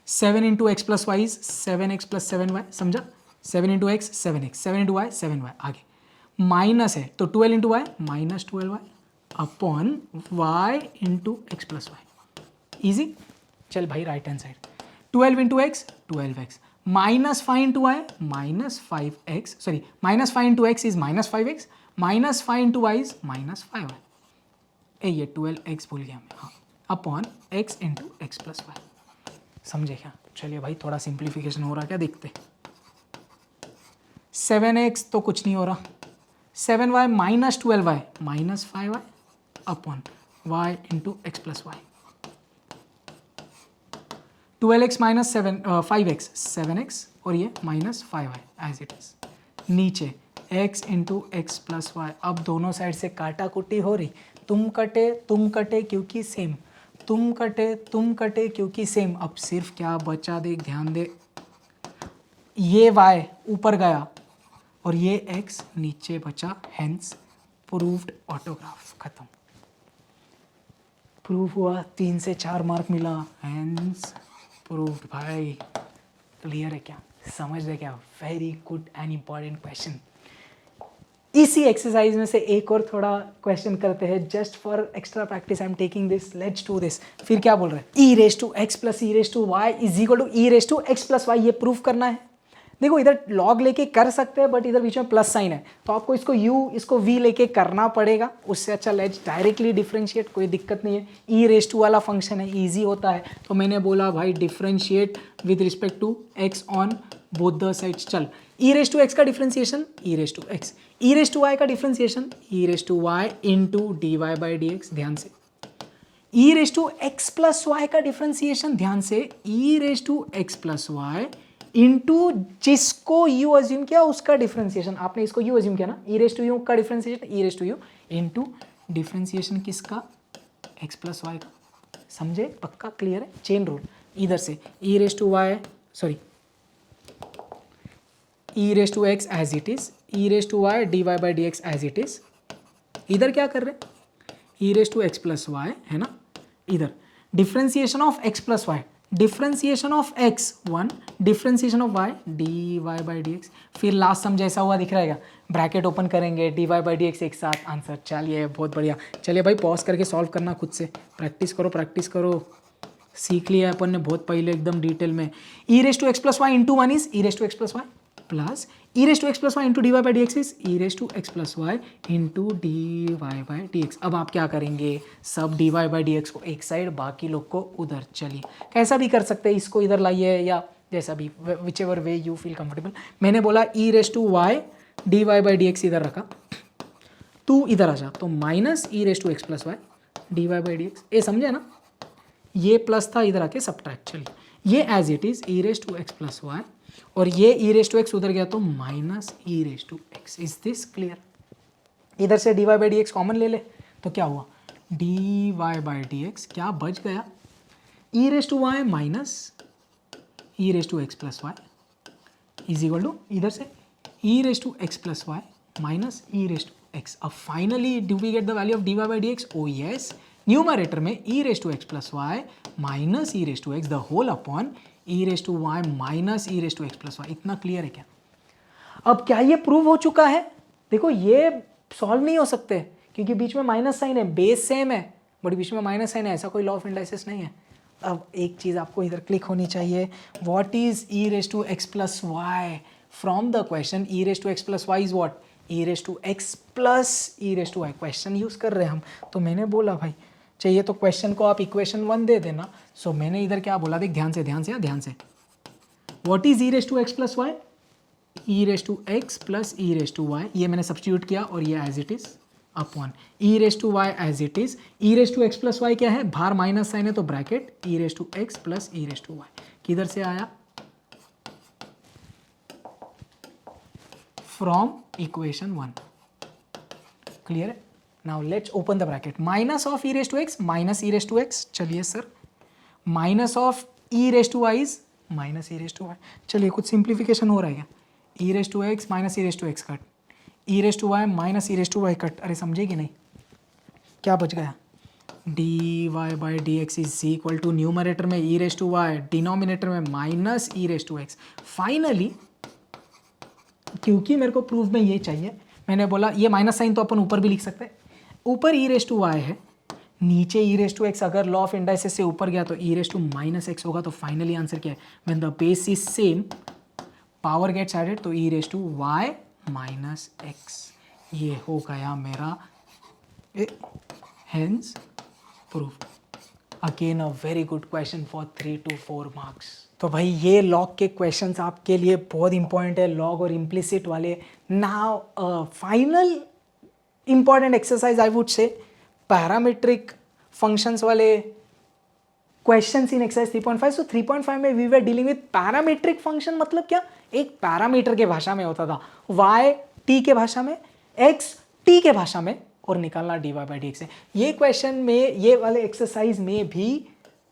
7 into x plus y is 7x plus 7y, समझा, 7 into x 7x, 7 into Y 7y, आगे माइनस है तो 12 into y minus 12y upon y into x plus y, easy. चल भाई right hand side 12 into x 12x minus 5 into y minus 5x, sorry minus 5 into x is minus 5x, minus 5 into y is minus 5y, ये 12x भूल गया मैं, हाँ, upon x into x plus y, समझे क्या। चलिए भाई थोड़ा सिंप्लीफिकेशन हो रहा क्या, देखते। 7x तो कुछ नहीं हो रहा, 7y minus 12y minus 5y upon y into x plus y, 12x minus 5x 7x, और ये minus 5y as it is, नीचे x into x plus y. अब दोनों साइड से काटा कुटी हो रही, तुम कटे क्योंकि सेम, तुम कटे क्योंकि सेम। अब सिर्फ क्या बचा, देख ध्यान दे, ये y ऊपर गया और ये x नीचे बचा, हेंस प्रूव्ड ऑटोग्राफ, खत्म। प्रूव हुआ, 3 से 4 मार्क मिला, हैंस प्रूव्ड। भाई क्लियर है क्या, समझ रहे क्या? Very good and important question. इसी एक्सरसाइज में से एक और थोड़ा क्वेश्चन करते हैं, just for extra practice I am taking this, let's do this. फिर क्या बोल रहे हैं, e raise to x plus e raise to y is equal to e raise to x plus y, ये प्रूफ करना है। देखो इधर लॉग लेके कर सकते हैं, बट इधर बीच में प्लस साइन है, तो आपको इसको u इसको v लेके करना पड़ेगा। उससे अच्छा लेट्स डायरेक्टली डिफरेंशिएट, कोई दिक्कत नहीं है। ई रेस टू वाला फंक्शन है, ईजी होता है, तो मैंने बोला भाई differentiate with respect to x on both the sides. चल, ई रेस टू एक्स का differentiation e raise to x, e raise to y का differentiation e raise to y into d y by d x. ध्यान से, e raise to x plus y का differentiation, ध्यान से, e raise to x plus y into जिसको u assume किया उसका डिफरेंशिएशन। आपने इसको u अज्यूम किया ना, ई रेस टू यू का differentiation e raise to u into differentiation किसका, x प्लस वाई का। समझे, पक्का क्लियर है? चेन रूल, इधर से e raise to y, sorry e raise to x as it is, e raise to y d y by d x as it is. इधर क्या कर रहे हैं, e raise to x plus y है ना, इधर differentiation of x plus y, differentiation of x 1, differentiation of y dy by d x. फिर last sum जैसा हुआ दिख रहेगा, ब्रैकेट ओपन करेंगे, dy बाई डी एक्स एक साथ आंसर। चलिए बहुत बढ़िया। चलिए भाई पॉज करके सॉल्व करना खुद से, प्रैक्टिस करो प्रैक्टिस करो, सीख लिया अपन ने बहुत पहले एकदम डिटेल में। E raise to x plus y into 1 is e raise to x plus y plus e raise to x plus y into d y by d x is e raise to x plus y into d y by d x. अब आप क्या करेंगे, सब d y by d x को एक side, बाकी लोग को उधर। चलिए कैसा भी कर सकते हैं, इसको इधर लाइए या जैसा भी, whichever way you feel comfortable. मैंने बोला e raise to y d y by d x इधर रखा, तू इधर आ जा, तो minus e raise to x plus y d y by d x. ये समझे ना, ये प्लस था, इधर आके सब्ट्रैक्ट। चलिए ये as it is e raise to x plus y, और ये ई रेस टू एक्स उधर गया तो minus e raise to x. Is this clear? इधर से d y by d x common ले ले, तो क्या हुआ, d y by d x क्या बच गया, e raise to y minus e raise to x plus y is equal to, इधर से e raise to x plus y minus e raise to x. अब finally do we get the value of d y by d x? Oh yes, numerator में e raise to x plus y minus e raise to x the whole upon e raise to y minus e raise to x plus y. इतना clear है क्या? अब क्या ये prove हो चुका है? देखो ये सॉल्व नहीं हो सकते क्योंकि बीच में माइनस साइन है, बेस सेम है बट बीच में माइनस साइन है, ऐसा कोई लॉ ऑफ इंडाइसिस नहीं है। अब एक चीज़ आपको इधर क्लिक होनी चाहिए, what is e raise to x plus y from the question? E raise to x plus y is what, e raise to x plus e raise to y. Question use कर रहे हैं हम, तो मैंने बोला भाई चाहिए तो क्वेश्चन को आप इक्वेशन 1 दे देना। सो मैंने इधर क्या बोला, देख ध्यान से ध्यान से ध्यान से, what is e raise to x plus y, e raise to x plus e raise to y, ये मैंने सब्स्टिट्यूट किया और ये as it is upon e raise to y as it is. E raise to x plus y क्या है, बाहर minus sign है तो bracket e raise to x plus e raise to y, किधर से आया, फ्रॉम इक्वेशन 1। क्लियर है? Now let's open the bracket, minus of e raise to x minus e raise to x. चलिए sir, minus of e raise to y is minus e raise to y. चलिए कुछ simplification हो रहा है क्या, e raise to x minus e raise to x cut, e raise to y minus e raise to y cut. अरे समझे कि नहीं, क्या बच गया, d y by d x is equal to numerator में e raise to y, denominator में minus e raise to x. Finally क्योंकि मेरे को प्रूफ में ये चाहिए, मैंने बोला ये माइनस साइन तो अपन ऊपर भी लिख सकते हैं, ऊपर ई रेस टू वाई है, नीचे ई रेस टू एक्स, अगर लॉ ऑफ इंडाइसिस से ऊपर गया तो e raise to minus x होगा। तो फाइनली आंसर क्या है, when the base is same power gets added, तो e raise to y minus x, ये हो गया मेरा hence proof. Again a very good question for 3 to 4 marks. तो भाई ये लॉग के क्वेश्चंस आपके लिए बहुत इंपॉर्टेंट है, लॉग और इम्प्लिसिट वाले। Now final important exercise I would say parametric functions वाले क्वेश्चंस इन एक्सरसाइज 3.5। सो 3.5 में we were dealing with parametric function, मतलब क्या, एक पैरामीटर के भाषा में होता था, y t के भाषा में, x t के भाषा में, और निकालना dy बाई डी एक्स है। ये क्वेश्चन में, ये वाले एक्सरसाइज में भी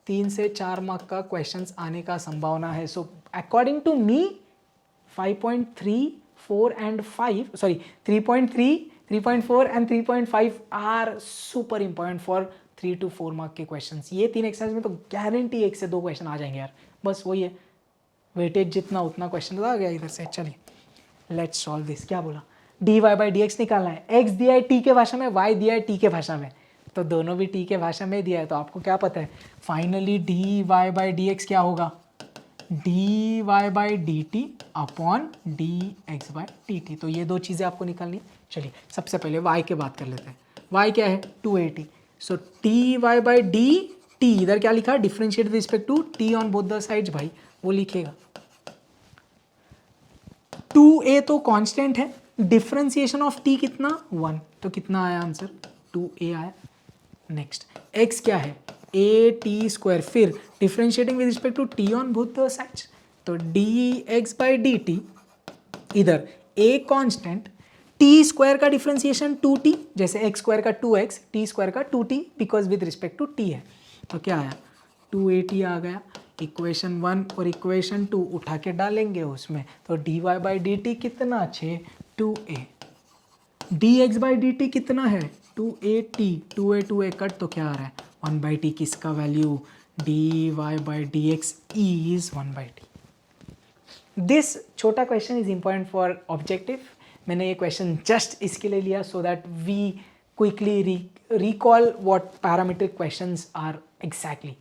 3 से 4 मार्क का क्वेश्चंस आने का संभावना है। So according to me 5.3, 4 and 5, sorry 3.3, 3.4 and 3.5 are super important for 3 to 4 mark के क्वेश्चंस। ये 3 एक्सरसाइज में तो गारंटी 1 से 2 क्वेश्चन आ जाएंगे यार, बस वही है, वेटेज जितना उतना क्वेश्चन आ गया इधर से। चलिए लेट्स सॉल्व दिस। क्या बोला, d y by d x निकालना है, एक्स दिया है टी के भाषा में, वाई दिया है टी के भाषा में, तो दोनों भी टी के भाषा में दिया है, तो आपको क्या पता है finally d y by d x क्या होगा, d y by d t upon d x by d t. T ये दो चीज़ें आपको निकालनी है। चलिए सबसे पहले वाई के बात कर लेते हैं। वाई क्या है 280, so t y by d t, इधर क्या लिखा, differentiate with respect to t on both the sides, भाई वो लिखेगा। 2a तो कांस्टेंट है, डिफरेंशिएशन ऑफ t कितना 1, तो कितना आया आंसर 2a आया। नेक्स्ट x क्या है a t स्क्वायर, फिर differentiating with respect to t on both the sides, तो dx बाई dt, इधर a कांस्टेंट, t स्क्वायर का डिफरेंशिएशन 2t, जैसे x स्क्वायर का 2x, t स्क्वायर का 2t because with respect to t है, तो क्या आया 280 आ गया। इक्वेशन 1 और इक्वेशन 2 उठा के डालेंगे उसमें, तो d y by d t कितना 6 2a, d x by d t कितना है 2at, 2a कट, तो क्या आ रहा है 1 बाई टी, किसका value d y by d x is 1 by t. This छोटा question is important for objective. मैंने ये क्वेश्चन जस्ट इसके लिए लिया so that we quickly recall what parametric questions are exactly.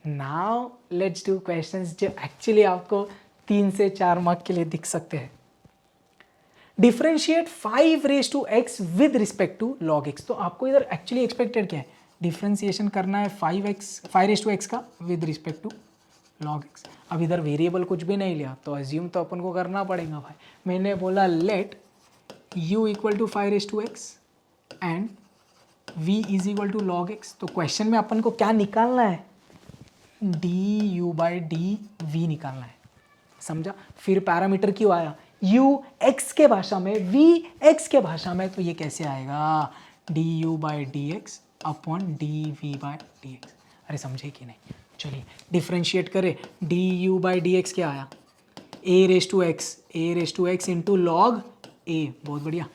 Now let's do questions जो actually आपको 3 से 4 mark के लिए दिख सकते हैं। Differentiate 5 raise to x with respect to log x, तो आपको इधर एक्चुअली एक्सपेक्टेड क्या है, डिफरेंशिएशन करना है 5 रेज टू एक्स का with respect to log x. अब इधर वेरिएबल कुछ भी नहीं लिया, तो अज्यूम तो अपन को करना पड़ेगा भाई। मैंने बोला let u equal to 5 raise to x and v is equal to log x, तो क्वेश्चन में अपन को क्या निकालना है, d u by d v निकालना है, समझा। फिर पैरामीटर क्यों आया, u x के भाषा में, v x के भाषा में, तो ये कैसे आएगा d u by d x upon d v by d x. अरे समझे कि नहीं, चलिए डिफ्रेंशिएट करें, d u by d x क्या आया a raise to x into log a, बहुत बढ़िया।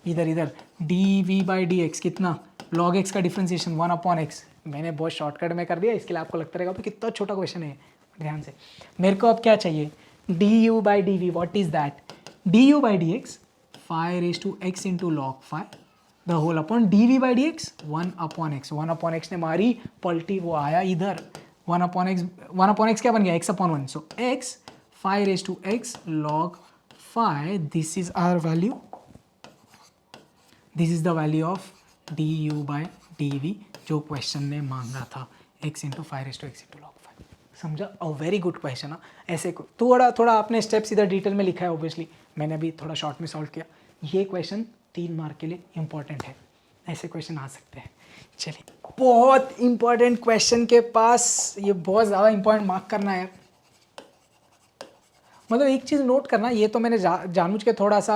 इधर d v by d x कितना, लॉग एक्स का डिफ्रेंशिएशन 1 अपॉन एक्स, मैंने बहुत शॉर्टकट में कर दिया, इसके लिए आपको लगता रहेगा कि कितना छोटा क्वेश्चन है, ध्यान से। मेरे को अब क्या चाहिए, d u by d v, what is that, d u by d x 5 raise to x into log 5 the whole upon d v by d x 1 upon x. 1 upon x ने मारी पलटी, वो आया इधर 1 अपॉन एक्स क्या बन गया x upon 1, so x 5 raise to x log 5, this is our value, this is the value of d u by d v जो क्वेश्चन ने मांगा था, x into 5 raise to x into log 5, समझा। अ very good question है। ऐसे थोड़ा आपने steps इधर डिटेल में लिखा है, ऑब्वियसली मैंने अभी थोड़ा शॉर्ट में सॉल्व किया। ये क्वेश्चन 3 मार्क के लिए इंपॉर्टेंट है, ऐसे क्वेश्चन आ सकते हैं। चलिए बहुत इंपॉर्टेंट क्वेश्चन के पास, ये बहुत ज़्यादा इंपॉर्टेंट मार्क करना है, मतलब एक चीज़ नोट करना, ये तो मैंने जानबूझ के थोड़ा सा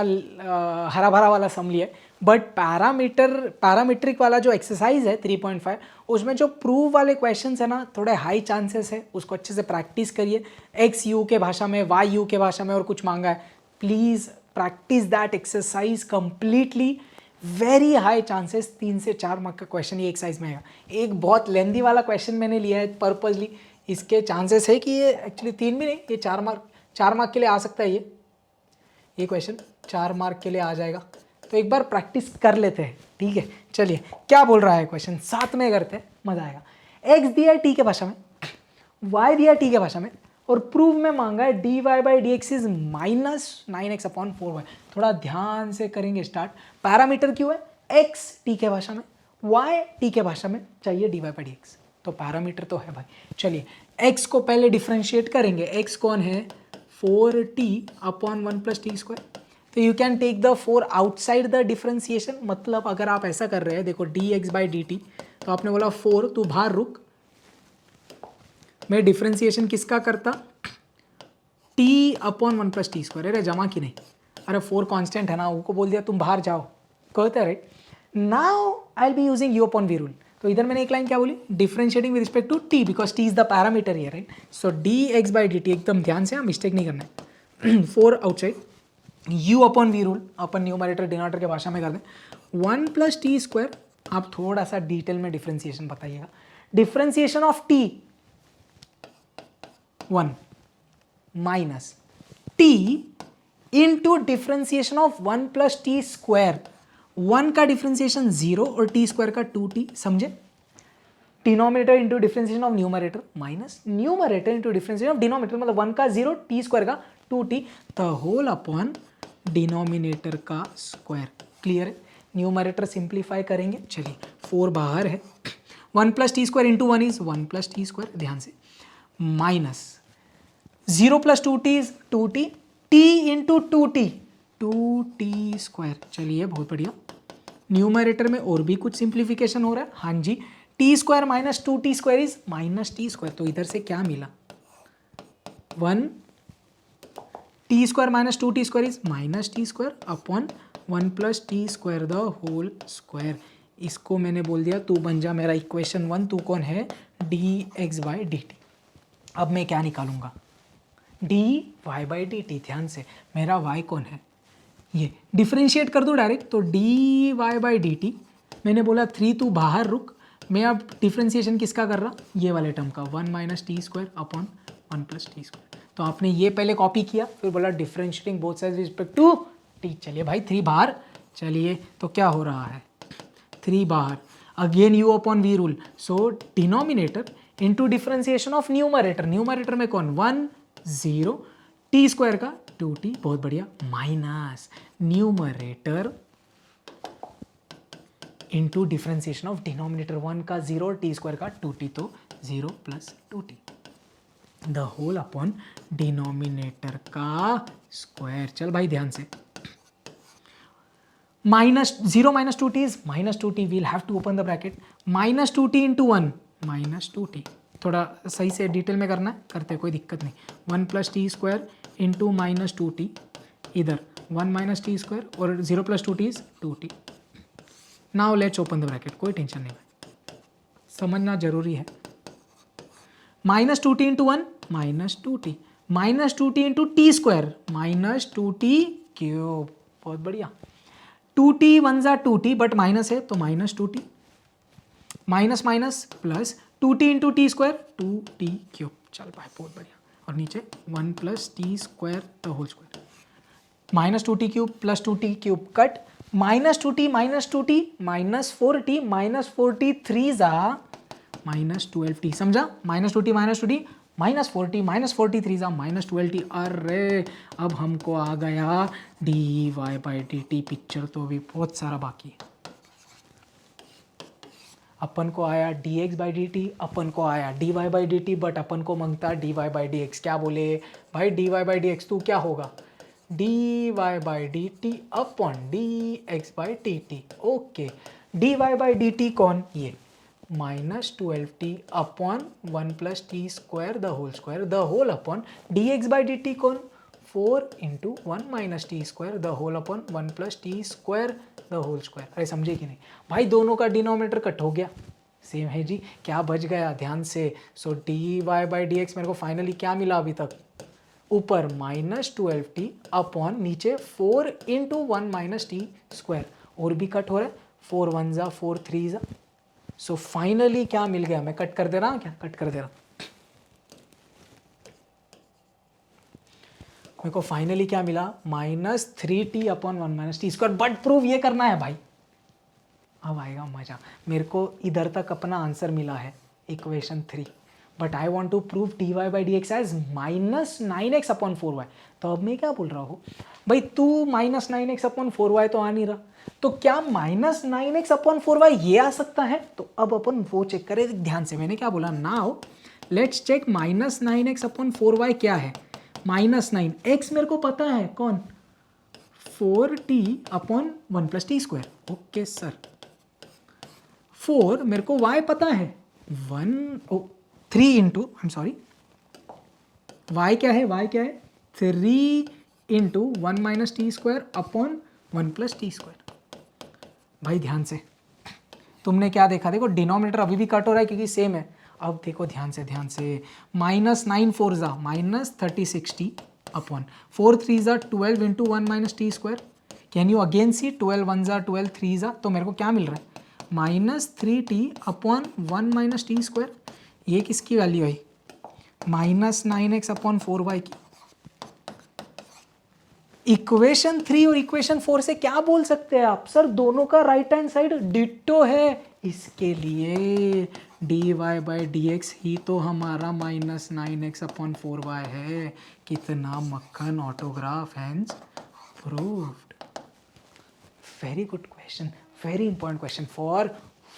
हरा भरा वाला सम लिया है, बट पैरामीट्रिक वाला जो एक्सरसाइज है 3.5, उसमें जो प्रूव वाले क्वेश्चंस है ना, थोड़े हाई चांसेस है, उसको अच्छे से प्रैक्टिस करिए। एक्स यू के भाषा में, वाई यू के भाषा में और कुछ मांगा है, please practice that exercise completely, very high chances 3 से 4 मार्क का क्वेश्चन ये एक्सरसाइज में आएगा। एक बहुत लेंदी वाला क्वेश्चन मैंने लिया है पर्पजली, इसके चांसेस है कि ये एक्चुअली 3 भी नहीं, ये 4 मार्क के लिए आ सकता है, ये क्वेश्चन 4 मार्क के लिए आ जाएगा, तो एक बार प्रैक्टिस कर लेते हैं, ठीक है। चलिए क्या बोल रहा है क्वेश्चन, साथ में करते हैं, मजा आएगा। x दिया है t के भाषा में, y दिया है t के भाषा में, और प्रूव में मांगा है d y by d x is -9x upon 4y। थोड़ा ध्यान से करेंगे स्टार्ट। पैरामीटर क्यों है, x t के भाषा में, y t के भाषा में, चाहिए d y by d x, तो पैरामीटर तो है भाई। चलिए x को पहले डिफ्रेंशिएट करेंगे, x कौन है 4t upon 1 plus t square, तो you can take the 4 outside the differentiation. मतलब अगर आप ऐसा कर रहे हैं, देखो d x by d t, तो आपने बोला 4, तू बाहर रुक, मैं डिफ्रेंसिएशन किसका करता, t upon 1 plus t square. अरे जमा की नहीं, अरे 4 कांस्टेंट है ना, वो को बोल दिया तुम बाहर जाओ, कहते right. Now I will be using u upon v rule, तो इधर मैंने एक लाइन क्या बोली, differentiating with respect to t because t is the parameter here, right. So d x by d t, एकदम ध्यान से, मिस्टेक नहीं करना है। 4 outside u upon we rule, अपन न्यूमरेटर डिनोमिनेटर के भाषा में कर दें 1 प्लस टी स्क्वायर। आप थोड़ा सा डिटेल में डिफ्रेंसिएशन बताइएगा। Differentiation of T 1 minus T into differentiation of 1 plus t square. 1 का डिफ्रेंसिएशन 0 और टी स्क्वायर का 2t, समझे? Denominator into differentiation of numerator minus numerator into differentiation of denominator, मतलब 1 का 0, टी स्क्वायर का 2t, the whole upon denominator का square. Clear है? Numerator simplify करेंगे, चलिए 4 बाहर है, 1 plus t square into 1 is 1 plus t square, ध्यान से, minus 0 plus 2t is 2t, t into 2t 2t square. चलिए बहुत बढ़िया। न्यूमरेटर में और भी कुछ सिंप्लीफिकेशन हो रहा है, हाँ जी, t square minus 2t square is minus t square. तो इधर से क्या मिला? 1 t square minus 2t square is minus t square upon 1 plus t square the whole square. इसको मैंने बोल दिया तू बन जा मेरा इक्वेशन 1। तू कौन है? D x by d t. अब मैं क्या निकालूंगा? D y by d t. ध्यान से, मेरा वाई कौन है? ये डिफ्रेंशिएट कर दो डायरेक्ट, तो d y by d t. मैंने बोला 3 तू बाहर रुक, मैं अब डिफ्रेंशिएशन किसका कर रहा? ये वाले टर्म का, 1 minus t square upon 1 plus t square. तो आपने ये पहले कॉपी किया, फिर बोला differentiating both sides respect to t. चलिए भाई 3 बाहर, चलिए तो क्या हो रहा है? 3 बाहर, again u upon we rule, so denominator into differentiation of numerator. Numerator में कौन? 1 0, टी स्क्वायर का 2t, बहुत बढ़िया, minus numerator into differentiation of denominator, 1 का 0 और टी स्क्वायर का 2t, तो 0 plus 2t the whole upon denominator का स्क्वायर। चल भाई ध्यान से, minus 0 minus 2t is minus 2t, we'll have to open the bracket, minus 2t into 1 minus 2t। थोड़ा सही से डिटेल में करना है, करते कोई दिक्कत नहीं। 1 plus t square into minus 2t, इधर 1 माइनस टी स्क्वायर और 0 plus 2t is 2t। Now let's open the bracket, कोई टेंशन नहीं, समझना जरूरी है। Minus 2t into 1 minus 2t, minus 2t into t square minus 2t cube, बहुत बढ़िया। 2t 1 जा 2t, बट माइनस है तो minus 2t, minus minus plus 2t into t square 2t cube. चल भाई बहुत बढ़िया, और नीचे 1 plus t square the whole square, minus 2t cube plus 2t cube cut, minus 2t minus 2t minus 4t minus 4t 3 जा minus 12t, समझा? Minus 2t minus 2t minus 4t minus 4t 3 जा minus 12t। अरे अब हमको आ गया d y by d t. Picture तो अभी बहुत सारा बाकी है। अपन को आया d x by d t, अपन को आया d y by d t, but अपन को मांगता d y by d x. क्या बोले भाई? D y by d x, तो क्या होगा? D y by d t upon d x by d t. Okay, d y by d t कौन? ये minus 12t upon 1 plus t square the whole square, the whole upon d x by d t कौन? 4 into 1 minus t square the whole upon 1 plus t square the whole square. अरे समझे कि नहीं भाई? दोनों का डिनोमिनेटर कट हो गया, सेम है जी। क्या बच गया? ध्यान से, so d y by d x मेरे को फाइनली क्या मिला अभी तक? ऊपर माइनस 12t अपॉन नीचे 4 इंटू 1 माइनस टी स्क्वायर, और भी कट हो रहा है, 4 1 जा 4 3 जा। सो फाइनली क्या मिल गया? मैं कट कर दे रहा हूं, क्या कट कर दे रहा हूं? मेरे को फाइनली क्या मिला? Minus 3t upon 1 minus t square. But prove ये करना है भाई, अब आएगा मजा। मेरे को इधर तक अपना आंसर मिला है equation 3, but I want to prove d y by d x as minus 9x upon 4y। तो अब मैं क्या बोल रहा हूँ भाई? तू माइनस 9x अपॉन 4y तो आ नहीं रहा, तो क्या माइनस 9x अपॉन 4y ये आ सकता है? तो अब अपन वो चेक करें ध्यान से। मैंने क्या बोला? Now let's check minus 9x upon 4y क्या है? माइनस 9, x मेरे को पता है कौन? 4t upon 1 plus t square. Okay sir. 4 मेरे को y पता है, 3 into, I am sorry, y क्या है? y क्या है? 3 into 1 minus t square upon 1 plus t square. भाई ध्यान से, तुमने क्या देखा? देखो डिनोमिनेटर अभी भी कट हो रहा है क्योंकि सेम है। अब देखो ध्यान से, ध्यान से, माइनस 9 4 जा माइनस 36t अपॉन 4 3 ज़ा 12 into 1 minus t square. Can you again see 12 1 ज़ा 12 3 ज़ा, तो मेरे को क्या मिल रहा है -3t upon 1 minus t square. ये किसकी वैल्यू आई -9x अपॉन 4y की. इक्वेशन 3 और इक्वेशन 4 से क्या बोल सकते हैं आप, सर दोनों का राइट हैंड साइड डिट्टो है, इसके लिए dy बाई डी एक्स ही तो हमारा -9x अपॉन 4y है. कितना मक्खन autograph, hence proved. Very good question, very important question for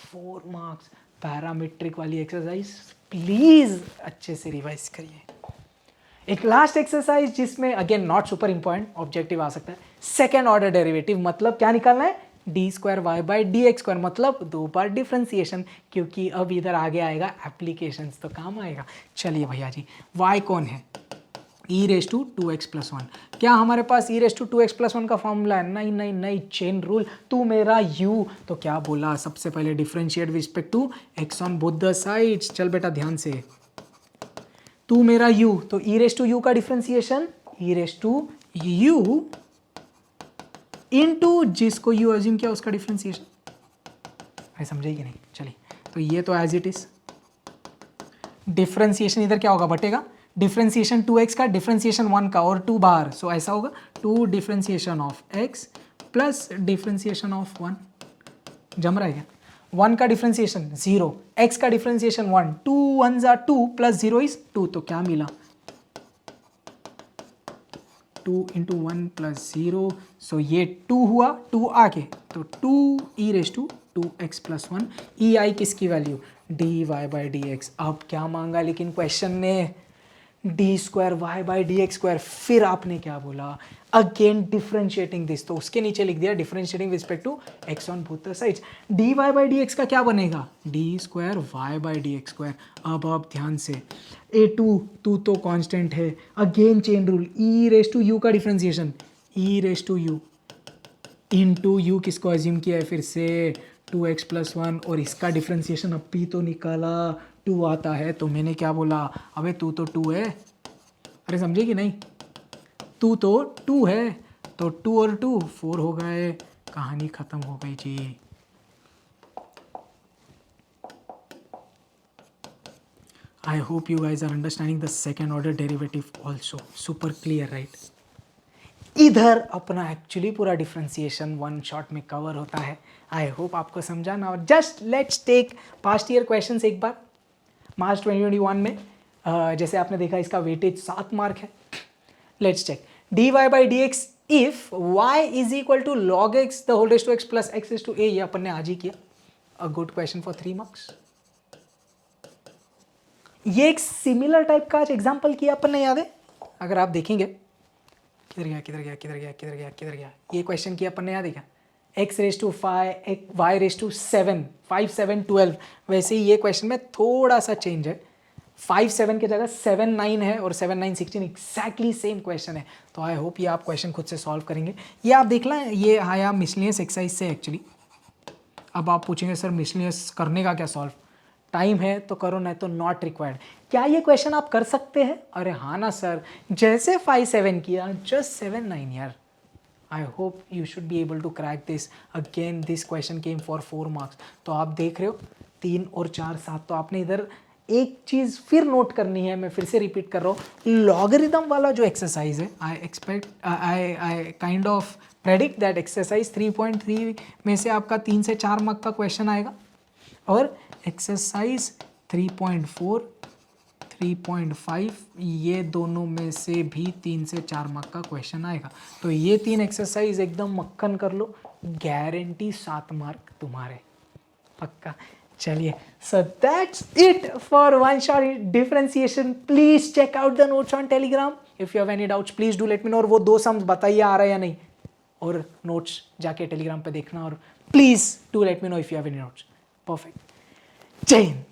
4 marks. Parametric वाली एक्सरसाइज प्लीज अच्छे से रिवाइज करिए. एक लास्ट एक्सरसाइज जिसमें again not super important, objective आ सकता है. सेकेंड ऑर्डर डेरिवेटिव मतलब क्या निकालना है, d square y by d x square, मतलब 2 बार डिफ्रेंसिएशन, क्योंकि अब इधर आगे आएगा एप्लीकेशंस तो काम आएगा. चलिए भैया जी, y कौन है, e raise to 2x plus 1. क्या हमारे पास e raise to 2x plus 1 का फॉर्मूला है, नहीं नहीं नहीं, चेन रूल. तू मेरा u, तो क्या बोला, सबसे पहले differentiate with respect to x on both the sides. चल बेटा ध्यान से, तू मेरा u, तो e रेस टू u का differentiation e raise to u into जिसको u अज्यूम किया उसका डिफ्रेंसिएशन. अरे समझे कि नहीं, चलिए तो ये तो एज इट इज. डिफ्रेंसिएशन इधर क्या होगा, बटेगा. डिफ्रेंसिएशन 2x का, डिफ्रेंसिएशन 1 का और 2 बाहर, सो ऐसा होगा 2 differentiation of x plus differentiation of 1. जम रहा है क्या, 1 का डिफ्रेंसिएशन 0, x का डिफ्रेंसिएशन 1, 2 1 ज़ा 2 प्लस 0 इज 2, तो क्या मिला 2 इंटू 1 प्लस 0, सो ये 2 हुआ, 2 आगे तो 2 e raise to 2x plus 1. ई आई किसकी value, d y by d x. अब क्या मांगा लेकिन क्वेश्चन ने, d square y by d x square. फिर आपने क्या बोला, अगेन डिफ्रेंशिएटिंग दिस, तो उसके नीचे लिख दिया differentiating with respect to x on both the sides. D y by d x का क्या बनेगा, d square y by d x square. अब आप ध्यान से, ए टू तो कांस्टेंट है, again chain rule, e raise to u का differentiation e raise to u into u किसको अज्यूम किया है फिर से 2x प्लस 1, और इसका डिफ्रेंसिएशन अब भी तो निकाला 2 आता है, तो मैंने क्या बोला, अबे तू तो 2 है. अरे समझे कि नहीं, तू तो 2 है, तो 2 और 2 4 हो गए, कहानी खत्म हो गई जी. I hope you guys are understanding the second order derivative also. Super clear, right? इधर अपना एक्चुअली पूरा डिफ्रेंसिएशन 1 शॉट में कवर होता है. आई होप आपको समझा ना. और just let's take past year questions एक बार. मार्च 2021 में जैसे आपने देखा इसका वेटेज 7 मार्क है. Let's check, d y by d x if y is equal to log x the whole raise to x plus x raise to a. ये अपन ने आज ही किया. A good question for 3 marks. ये एक similar type का आज एग्जाम्पल किया अपन ने, याद है, अगर आप देखेंगे. किधर गया किधर गया किधर गया किधर गया किधर गया, ये क्वेश्चन किया अपन ने, याद है क्या, x raise to 5 y raise to 7 5 7 12. वैसे ही ये क्वेश्चन में थोड़ा सा चेंज है, 5 7 की जगह 7 9 है और 7 9 16, एक्जैक्टली सेम क्वेश्चन है. तो आई होप ये आप क्वेश्चन खुद से सॉल्व करेंगे. ये आप देख लें, ये आया मिसलिनियस एक्सरसाइज से एक्चुअली. अब आप पूछेंगे सर मिसलिनियस करने का क्या सॉल्व, टाइम है तो करो, नहीं तो नॉट रिक्वायर्ड. क्या ये क्वेश्चन आप कर सकते हैं, अरे हाँ ना सर, जैसे 5 7 किया जस्ट 7 9 यार. I hope you should be able to crack this. Again this question came for 4 marks. तो आप देख रहे हो 3 और 4 7. तो आपने इधर एक चीज़ फिर नोट करनी है, मैं फिर से रिपीट कर रहा हूँ, लॉगरिदम वाला जो एक्सरसाइज है, I kind of predict that exercise 3.3 में से आपका 3 से 4 मार्क का क्वेश्चन आएगा, और एक्सरसाइज 3.4 3.5 ये दोनों में से भी 3 से 4 मार्क का क्वेश्चन आएगा. तो ये 3 एक्सरसाइज एकदम मक्खन कर लो, गारंटी 7 मार्क तुम्हारे पक्का. चलिए, so that's it for one shot differentiation. Please check out the notes on Telegram. If you have any doubts please do let me know. और वो 2 सम्स बताइए आ रहा है या नहीं, और नोट्स जाके टेलीग्राम पे देखना, और please do let me know if you have any notes. Perfect. जय हिंद.